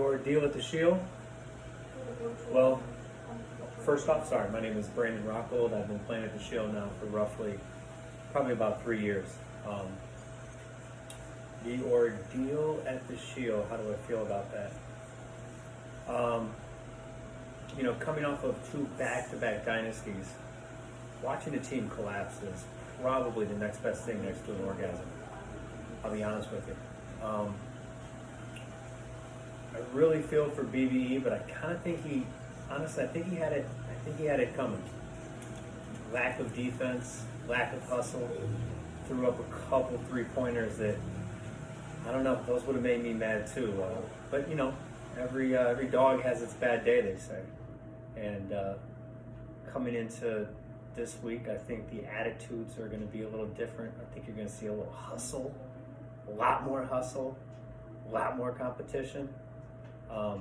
ordeal at the Shield? Well, first off, sorry, my name is Brandon Rockhold. I've been playing at the Shield now for probably about 3 years. The ordeal at the Shield, how do I feel about that? Coming off of 2 back-to-back dynasties, watching a team collapse is probably the next best thing next to an orgasm. I'll be honest with you. I really feel for BBE, but I kind of think I think he had it coming. Lack of defense, lack of hustle, threw up a couple 3-pointers that, I don't know, those would have made me mad too. But every dog has its bad day, they say. And coming into this week, I think the attitudes are going to be a little different. I think you're going to see a little hustle, a lot more competition. I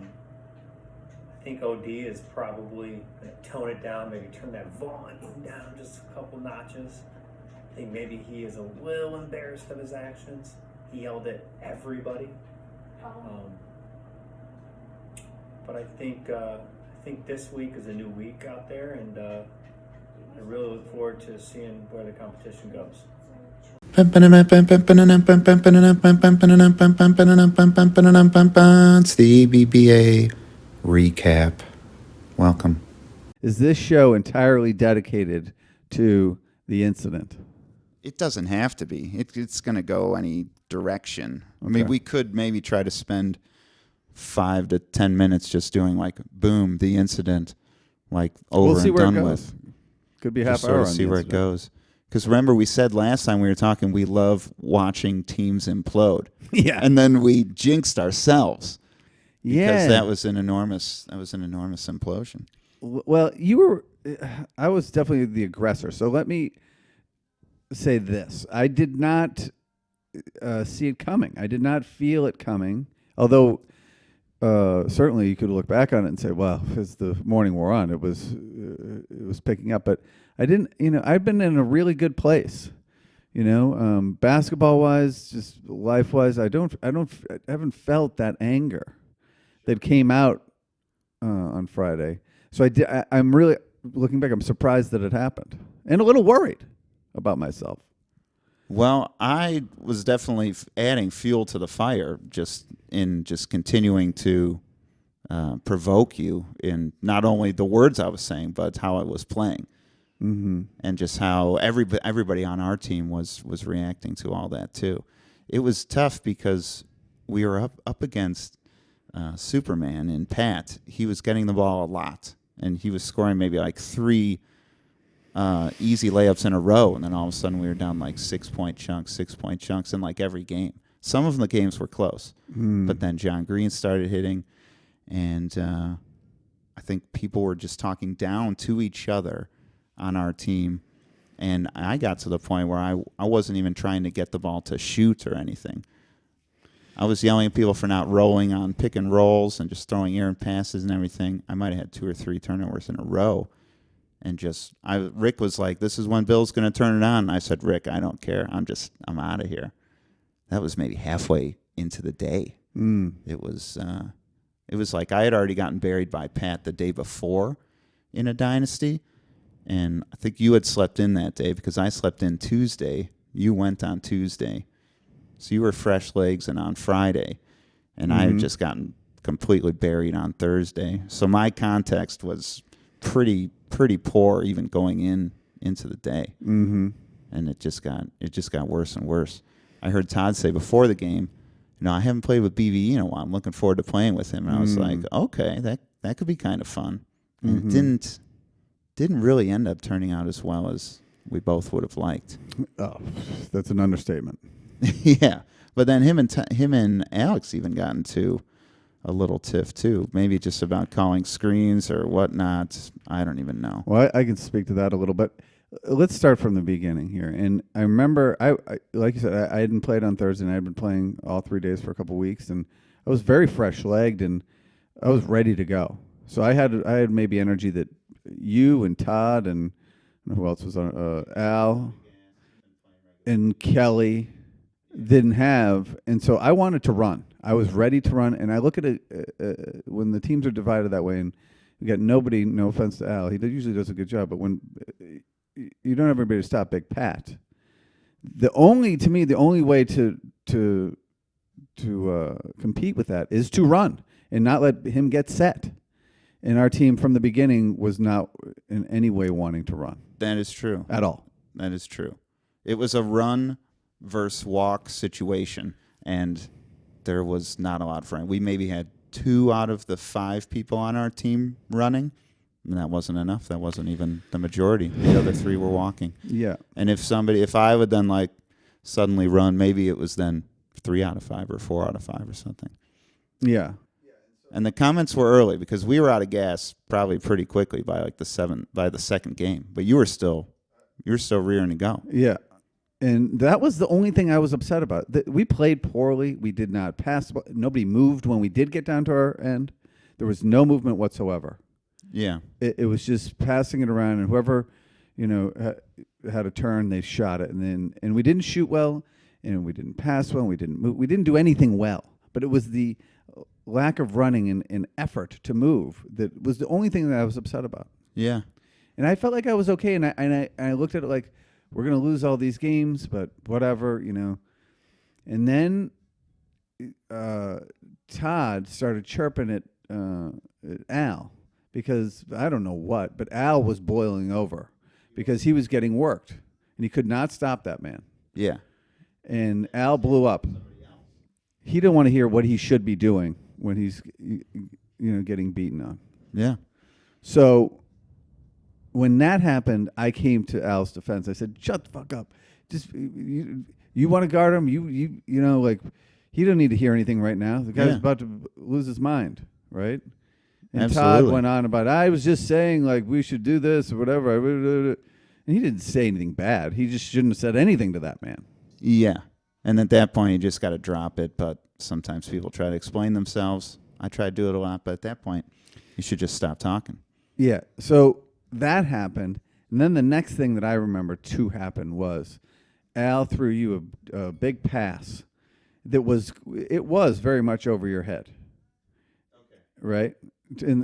think OD is probably going to tone it down, maybe turn that volume down just a couple notches. I think maybe he is a little embarrassed of his actions. He yelled at everybody. But I think this week is a new week out there, and I really look forward to seeing where the competition goes. It's the EBBA recap. Welcome. Is this show entirely dedicated to the incident? It doesn't have to be. It's going to go any direction. Okay. I mean, we could maybe try to spend 5 to 10 minutes just doing like, boom, the incident, like over and done with. Could be half hour. Sort of see where it goes. Because remember, we said last time we were talking, we love watching teams implode. Yeah. And then we jinxed ourselves. Yeah. Because that was an enormous implosion. Well, I was definitely the aggressor. So let me say this. I did not see it coming. I did not feel it coming. Although certainly you could look back on it and say, well, as the morning wore on, it was picking up. But I didn't, I've been in a really good place, basketball wise, just life wise. I haven't felt that anger that came out on Friday. So I'm really looking back. I'm surprised that it happened and a little worried about myself. Well, I was definitely adding fuel to the fire, just continuing to provoke you in not only the words I was saying, but how I was playing. Mm-hmm. And just how everybody on our team was reacting to all that too. It was tough because we were up against Superman and Pat. He was getting the ball a lot, and he was scoring maybe like 3 easy layups in a row, and then all of a sudden we were down like 6-point chunks in like every game. Some of the games were close, but then John Green started hitting, and I think people were just talking down to each other on our team, and I got to the point where I wasn't even trying to get the ball to shoot or anything. I was yelling at people for not rolling on pick and rolls and just throwing errant passes and everything. I might have had 2 or 3 turnovers in a row. And Rick was like, this is when Bill's going to turn it on. And I said, Rick, I don't care. I'm out of here. That was maybe halfway into the day. It was like I had already gotten buried by Pat the day before in a dynasty. And I think you had slept in that day because I slept in Tuesday. You went on Tuesday. So you were fresh legs and on Friday. And I had just gotten completely buried on Thursday. So my context was pretty poor even going into the day. Mm-hmm. And it just got worse and worse. I heard Todd say before the game, I haven't played with BBE in a while. I'm looking forward to playing with him. And I was like, okay, that could be kind of fun. And it didn't really end up turning out as well as we both would have liked. Oh, that's an understatement. Yeah. But then him and Alex even got into a little tiff too, maybe just about calling screens or whatnot. I don't even know. Well, I can speak to that a little bit. Let's start from the beginning here. And I remember, I like you said, I hadn't played on Thursday, and I had been playing all 3 days for a couple of weeks, and I was very fresh-legged, and I was ready to go. So I had maybe energy that you and Todd and who else was on, Al and Kelly didn't have, and so I wanted to run. I was ready to run, and I look at it when the teams are divided that way, and we got nobody. No offense to Al, usually does a good job, but when you don't have everybody to stop Big Pat, the only way to compete with that is to run and not let him get set. And our team from the beginning was not in any way wanting to run. That is true. At all. That is true. It was a run versus walk situation, and there was not a lot of running. We maybe had 2 out of the 5 people on our team running, and that wasn't enough. That wasn't even the majority. The other 3 were walking. Yeah. And if I would then like suddenly run, maybe it was then 3 out of 5 or 4 out of 5 or something. Yeah. And the comments were early because we were out of gas probably pretty quickly by the second game. But you were still rearing to go. Yeah. And that was the only thing I was upset about. We played poorly. We did not pass. Nobody moved when we did get down to our end. There was no movement whatsoever. Yeah. It was just passing it around, and whoever, had a turn, they shot it, and we didn't shoot well, and we didn't pass well, and we didn't move. We didn't do anything well. But it was the lack of running and effort to move that was the only thing that I was upset about. Yeah. And I felt like I was okay, and I looked at it like, we're going to lose all these games, but whatever, And then Todd started chirping at Al because I don't know what, but Al was boiling over because he was getting worked, and he could not stop that man. Yeah. And Al blew up. He didn't want to hear what he should be doing when he's getting beaten on. Yeah. So when that happened, I came to Al's defense. I said, "Shut the fuck up. Just you want to guard him. You he don't need to hear anything right now. The guy's about to lose his mind, right?" And Absolutely. Todd went on about, "I was just saying like we should do this or whatever." And he didn't say anything bad. He just shouldn't have said anything to that man. Yeah. And at that point, you just got to drop it. But sometimes people try to explain themselves. I try to do it a lot, but at that point, you should just stop talking. Yeah. So that happened. And then the next thing that I remember to happen was Al threw you a big pass that was very much over your head. Okay. Right?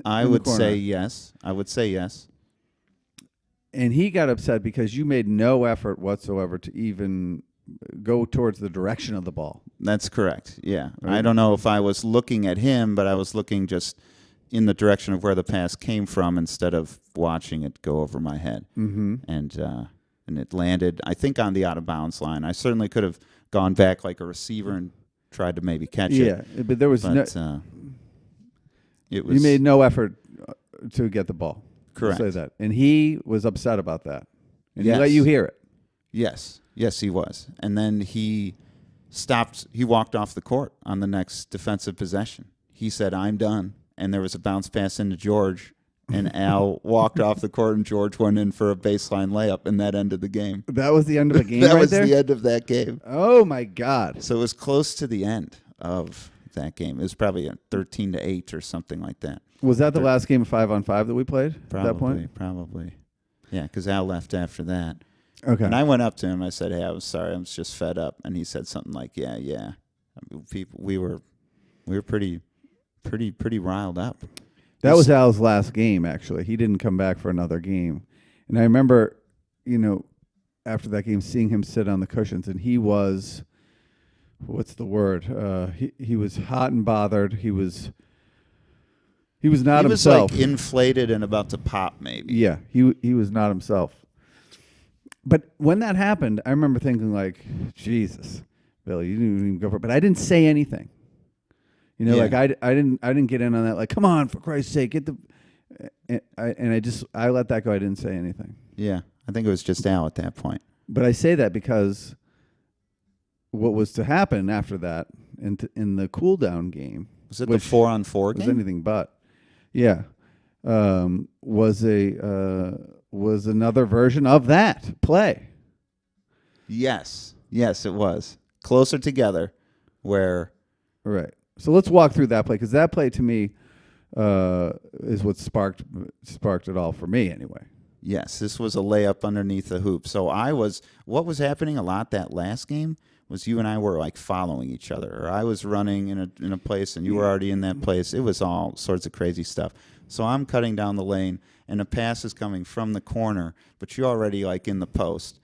I would say yes. I would say yes. And he got upset because you made no effort whatsoever to even go towards the direction of the ball. That's correct. Yeah. Right. I don't know if I was looking at him, but I was looking just in the direction of where the pass came from instead of watching it go over my head. Mm-hmm. And it landed, I think, on the out-of-bounds line. I certainly could have gone back like a receiver and tried to maybe catch it. Yeah, but there was it was. You made no effort to get the ball. Correct. I'll say that. And he was upset about that. And Yes. he let you hear it. Yes. Yes, he was. And then he stopped. He walked off the court on the next defensive possession. He said, "I'm done." And there was a bounce pass into George, and Al walked off the court, and George went in for a baseline layup, and that ended the game. That was the end of the game That right was there? the end of that game. Oh, my God. So it was close to the end of that game. It was probably a 13-8 or something like that. Was that the last game of 5-on-5 that we played at that point? Probably. Yeah, because Al left after that. Okay. And I went up to him. I said, "Hey, I was sorry. I was just fed up." And he said something like, "Yeah." I mean, we were pretty riled up. That was Al's last game, actually. He didn't come back for another game. And I remember, after that game, seeing him sit on the cushions, and he was, what's the word? He was hot and bothered. He was not himself. He was like inflated and about to pop, maybe. Yeah, he was not himself. But when that happened, I remember thinking like, Jesus, Billy, you didn't even go for it. But I didn't say anything. Like I didn't get in on that. Like, come on, for Christ's sake, get the. I let that go. I didn't say anything. Yeah, I think it was just Al at that point. But I say that because what was to happen after that in the cool down game Was it the 4-on-4 game? was anything but. Yeah, was another version of that play. Yes, it was closer together, where Right. So let's walk through that play because that play to me is what sparked it all for me anyway. yes, this was a layup underneath the hoop. So what was happening a lot that last game was you and I were like following each other, or I was running in a place and you were already in that place. It was all sorts of crazy stuff. So I'm cutting down the lane, and a pass is coming from the corner, but you're already like in the post.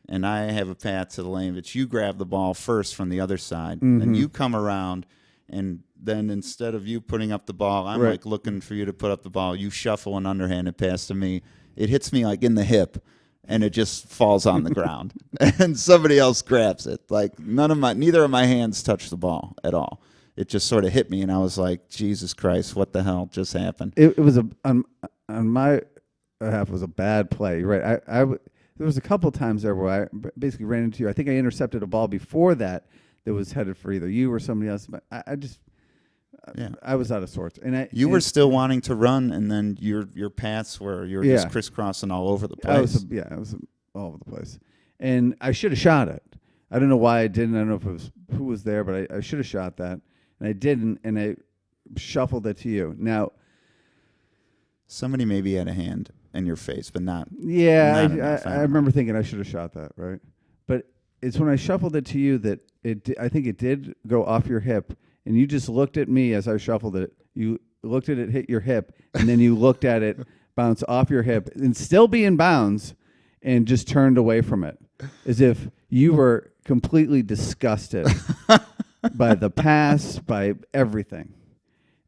And I have a path to the lane, but you grab the ball first from the other side, and you come around, and then instead of you putting up the ball, I'm like looking for you to put up the ball. You shuffle an underhanded pass to me. It hits me like in the hip, and it just falls on the ground, and somebody else grabs it. Like neither of my hands touched the ball at all. It just sort of hit me, and I was like, Jesus Christ, what the hell just happened? It was on my half, it was a bad play. Right. There was a couple times there where I basically ran into you. I think I intercepted a ball before that was headed for either you or somebody else. But I was out of sorts. And you were still wanting to run, and then your paths were just crisscrossing all over the place. I was all over the place. And I should have shot it. I don't know why I didn't. I don't know if it was who was there, but I should have shot that. And I didn't, and I shuffled it to you. Now, somebody maybe had a hand in your face, but not. Yeah, I remember thinking I should have shot that, right? But it's when I shuffled it to you that I think it did go off your hip, and you just looked at me as I shuffled it. You looked at it hit your hip, and then you looked at it bounce off your hip and still be in bounds, and just turned away from it, as if you were completely disgusted by the pass, by everything.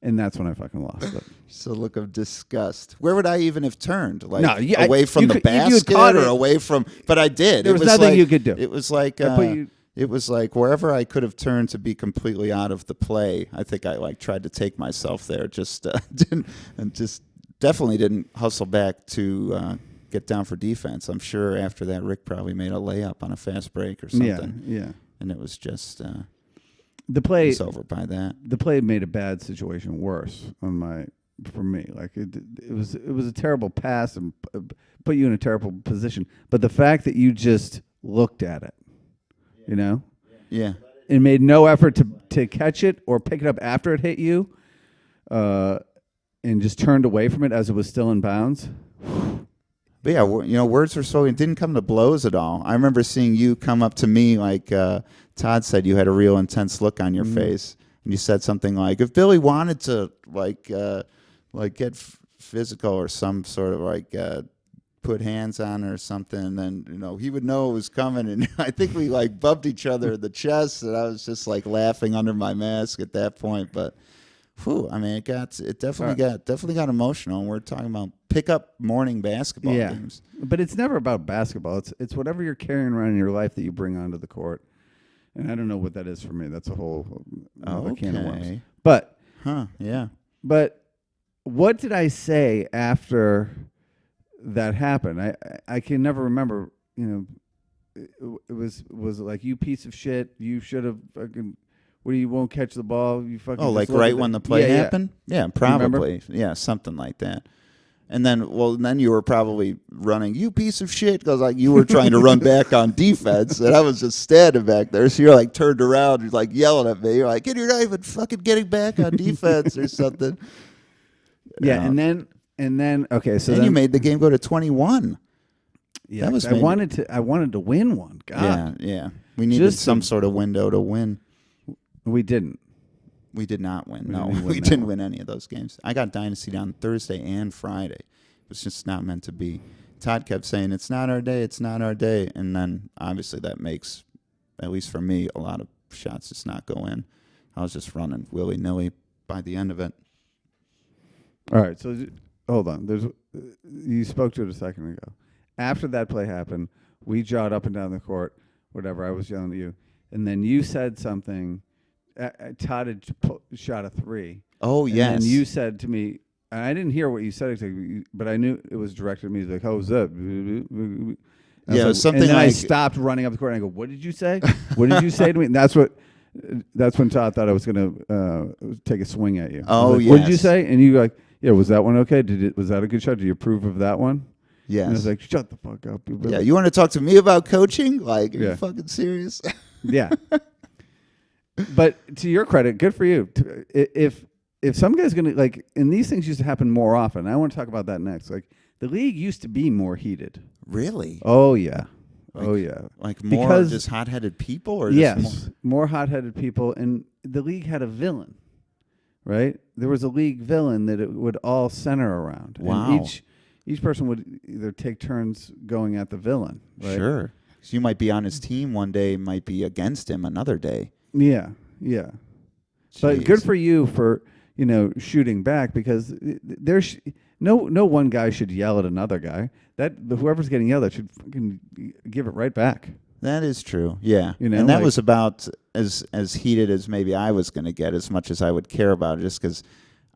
And that's when I fucking lost it. Just a look of disgust. Where would I even have turned? Like No, away from the basket or away from? But I did. There was nothing you could do. It was like it was like wherever I could have turned to be completely out of the play. I think I tried to take myself there. Just definitely didn't hustle back to get down for defense. I'm sure after that, Rick probably made a layup on a fast break or something. Yeah. And it was just. The play was over by that. The play made a bad situation worse for me. Like it was a terrible pass and put you in a terrible position. But the fact that you just looked at it, and made no effort to catch it or pick it up after it hit you, and just turned away from it as it was still in bounds. But yeah, words were spoken. It didn't come to blows at all. I remember seeing you come up to me like Todd said. You had a real intense look on your face, and you said something like, "If Billy wanted to get physical or some sort of put hands on her or something, then he would know it was coming." And I think we bumped each other in the chest, and I was just laughing under my mask at that point. But I mean, it definitely got emotional. And we're talking about pickup morning basketball games. But it's never about basketball. It's whatever you're carrying around in your life that you bring onto the court. And I don't know what that is for me. That's a whole other can of worms. But But what did I say after that happened? I can never remember. It was like, you piece of shit. You should have fucking. Where you won't catch the ball, you fucking. Oh, like right when the play happened? Yeah, probably. Yeah, something like that. And then you were probably running, you piece of shit, because you were trying to run back on defense, and I was just standing back there. So you're turned around, you're yelling at me. You're like, you're not even fucking getting back on defense or something. Yeah, and then okay, so then you made the game go to 21. Yeah, I wanted to win one. God. Yeah. We needed some sort of window to win. We didn't. We did not win. We didn't win any of those games. I got Dynasty on Thursday and Friday. It was just not meant to be. Todd kept saying, it's not our day, it's not our day. And then, obviously, that makes, at least for me, a lot of shots just not go in. I was just running willy-nilly by the end of it. All right, so hold on. You spoke to it a second ago. After that play happened, we jogged up and down the court, whatever, I was yelling at you. And then you said something. Todd had shot a 3. Oh, yes. And you said to me, and I didn't hear what you said exactly, but I knew it was directed at me. He's like, "How's that?" Yeah, it was something and then I stopped running up the court, and I go, "What did you say? What did you say to me?" And that's when Todd thought I was going to take a swing at you. Oh, yes. What did you say? And you like, "Yeah, was that one okay? Was that a good shot? Do you approve of that one?" Yes. And I was like, "Shut the fuck up." Yeah, you want to talk to me about coaching? Are you fucking serious? Yeah. But to your credit, good for you. If some guy's going to, and these things used to happen more often. I want to talk about that next. The league used to be more heated. Really? Oh, yeah. Oh yeah. Like more Because- just hot-headed people, or Yes, just more hot-headed people, and the league had a villain, right? There was a league villain that it would all center around. Wow. And each person would either take turns going at the villain, more? right? Sure. So you might be on his team one day, might be against him another day. Yeah, yeah. But Jeez. good for you for shooting back, because there's no one guy should yell at another guy. That whoever's getting yelled at should fucking give it right back. That is true. Yeah. You know, and that like- was about as heated as maybe I was going to get, as much as I would care about it, just because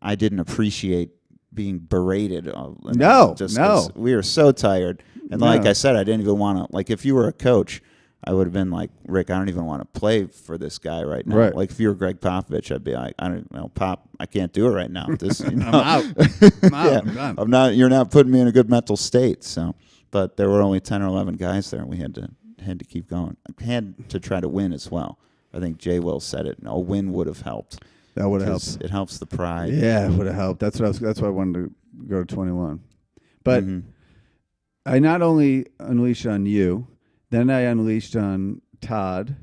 I didn't appreciate being berated. No, just no. 'cause we were so tired. And like No. I said, I didn't even want to, like, if you were a coach, I would have been like, Rick, I don't even want to play for this guy right now. Right. Like if you were Greg Popovich, I'd be like, I don't know, Pop, I can't do it right now. This, you know. I'm out. I'm out. Yeah, I'm done. I'm not. You're not putting me in a good mental state. So, but there were only 10 or 11 guys there, and we had to keep going. I had to try to win as well. I think Jay Will said it. A win would have helped. That would have 'Cause helped. It helps the pride. Yeah, it would have helped. That's why I wanted to go to 21. But Mhm. I not only unleashed on you, then I unleashed on Todd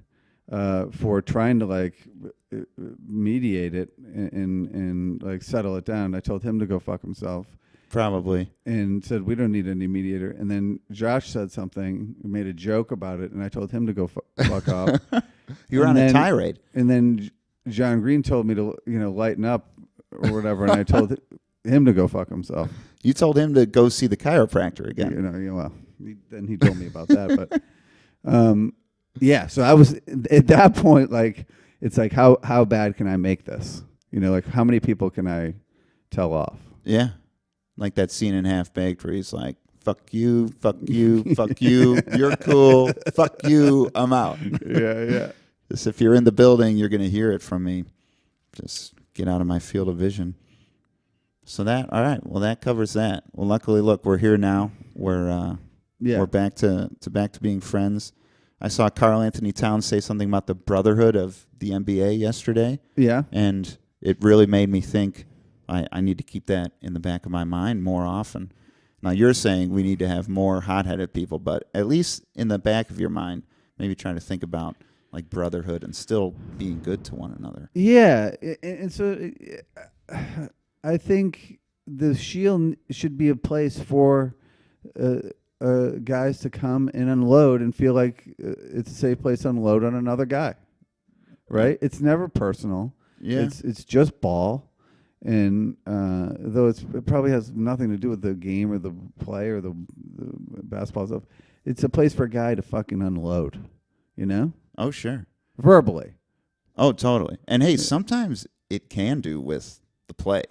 for trying to mediate it and like settle it down. I told him to go fuck himself Probably. and said we don't need any mediator. And then Josh said something, made a joke about it, and I told him to go fuck off. You were And on a then- tirade. And then John Green told me to lighten up or whatever, and I told him to go fuck himself. You told him to go see the chiropractor again. Then he told me about that, but yeah. So I was at that point, like, it's like how bad can I make this? Like how many people can I tell off? Yeah. Like that scene in Half Baked where he's like, fuck you, fuck you, fuck you, you're cool, fuck you, I'm out. Yeah. Just if you're in the building, you're going to hear it from me. Just get out of my field of vision. So all right. Well, that covers that. Well, luckily, look, we're here now. We're back to being friends. I saw Karl Anthony Towns say something about the brotherhood of the NBA yesterday. Yeah. And it really made me think I need to keep that in the back of my mind more often. Now, you're saying we need to have more hot-headed people, but at least in the back of your mind, maybe trying to think about like brotherhood and still being good to one another. Yeah, and so I think the Shield should be a place for guys to come and unload and feel like it's a safe place to unload on another guy, right? It's never personal. Yeah. It's just ball, and though it probably has nothing to do with the game or the play or the basketball stuff, it's a place for a guy to fucking unload, Oh, sure. verbally. Oh, totally. And hey, sometimes it can do with the play.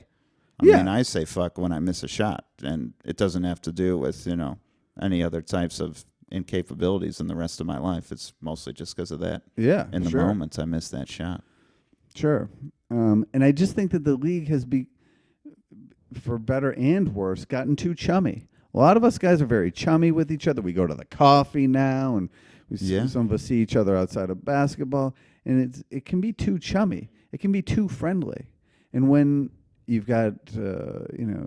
I Yeah. mean, I say fuck when I miss a shot, and it doesn't have to do with, any other types of incapabilities in the rest of my life. It's mostly just because of that. Yeah, In the sure. moment, I missed that shot. Sure. And I just think that the league has, for better and worse, gotten too chummy. A lot of us guys are very chummy with each other. We go to the coffee now, and Yeah. some of us see each other outside of basketball, and it can be too chummy. It can be too friendly. And when you've got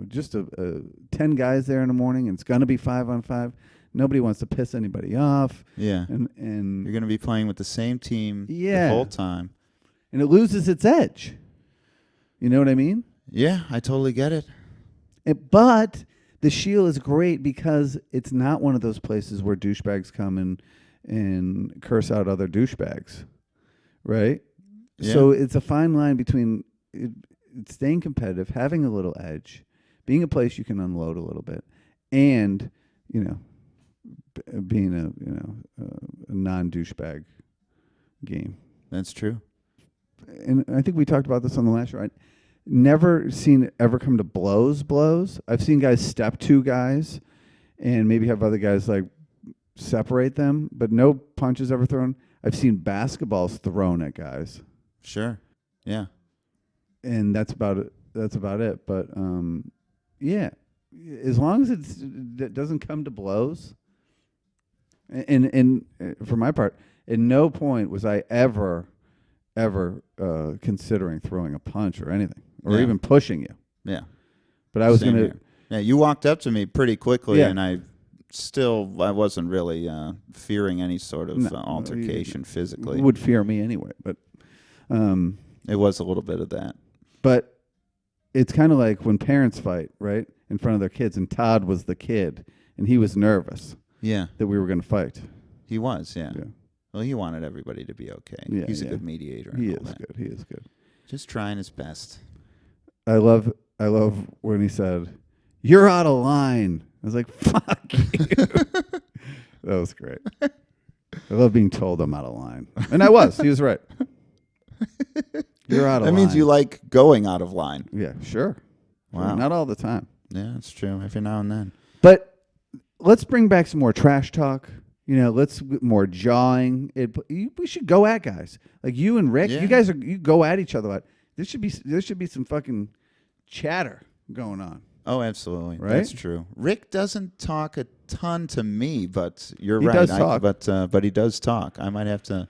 just 10 guys there in the morning, and it's going to be 5-on-5, nobody wants to piss anybody off. Yeah. And You're going to be playing with the same team Yeah. the whole time. it loses its edge. You know what I mean? Yeah, I totally get it. But the Shield is great because it's not one of those places where douchebags come and curse out other douchebags, right? Yeah. So it's a fine line between staying competitive, having a little edge, being a place you can unload a little bit, and being a non-douchebag game. That's true. And I think we talked about this on the last show. I never seen it ever come to blows. I've seen guys step to guys and maybe have other guys like separate them, but no punches ever thrown. I've seen basketballs thrown at guys, Sure. Yeah. and that's about it. But yeah, as long as it doesn't come to blows. And for my part, at no point was I ever considering throwing a punch or anything, or Yeah. even pushing you. Yeah. But I was Same gonna. here. Yeah, you walked up to me pretty quickly, Yeah. and still, I wasn't really fearing any sort of No, altercation physically. Would fear me anyway, but It was a little bit of that. but it's kind of like when parents fight, right, in front of their kids, and Todd was the kid, and he was nervous Yeah, that we were going to fight. he was. Yeah. Yeah. Well, he wanted everybody to be okay. Yeah, He's a yeah. good mediator. He and all is that. good. He is good. Just trying his best. I love when he said, "You're out of line." I was like, "Fuck you." That was great. I love being told I'm out of line, and I was. He was right. You're out of That line. means you like going out of line. Yeah, sure. Wow. Not all the time, Yeah, that's true. Every now and then. but let's bring back some more trash talk. Let's more jawing. We should go at guys like you and Rick. Yeah. You go at each other. There should be some fucking chatter going on. Oh, absolutely. Right? That's true. Rick doesn't talk a ton to me, but you're He right. does talk. But he does talk. I might have to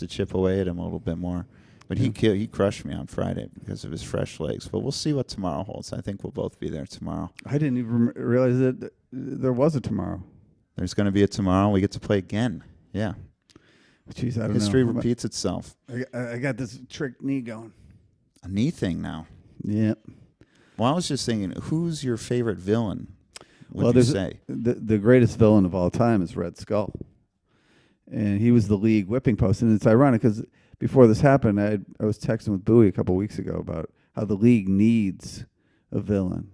chip away at him a little bit more. But he crushed me on Friday because of his fresh legs. But we'll see what tomorrow holds. I think we'll both be there tomorrow. I didn't even realize that there was a tomorrow. There's going to be a tomorrow. We get to play again. Yeah. Jeez, I don't History know. repeats itself. I got this trick knee going. A knee thing now. Yeah. Well, I was just thinking, who's your favorite villain? Would you there's say? The greatest villain of all time is Red Skull, and he was the league whipping post. And it's ironic because before this happened, I was texting with Bowie a couple weeks ago about how the league needs a villain.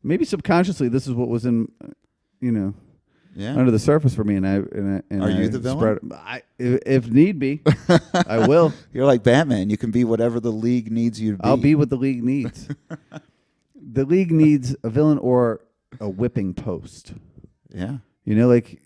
Maybe subconsciously, this is what was in, Yeah. under the surface for me. And Are you the villain? If need be, I will. You're like Batman. You can be whatever the league needs you to be. I'll be what the league needs. The league needs a villain or a whipping post. Yeah. Like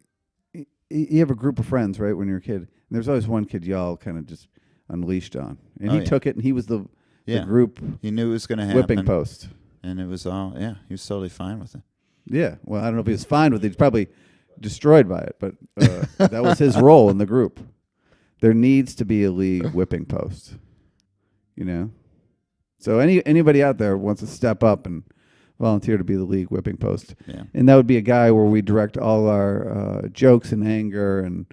you have a group of friends, right, when you're a kid. And there's always one kid y'all kind of just unleashed on. And he took it, and he was the group He knew it was going to happen. whipping post. And it was all, he was totally fine with it. Yeah. Well, I don't know if he was fine with it. He's probably destroyed by it. But that was his role in the group. There needs to be a league whipping post. So anybody out there wants to step up and volunteer to be the league whipping post. Yeah. And that would be a guy where we direct all our jokes and anger and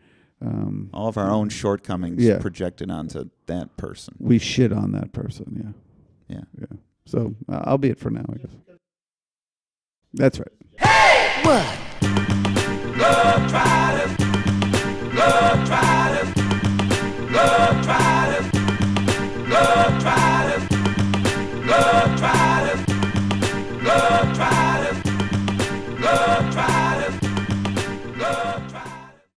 All of our own shortcomings projected onto that person. we shit on that person. Yeah. Yeah. So I'll be it for now, I guess. That's right. What? Go try.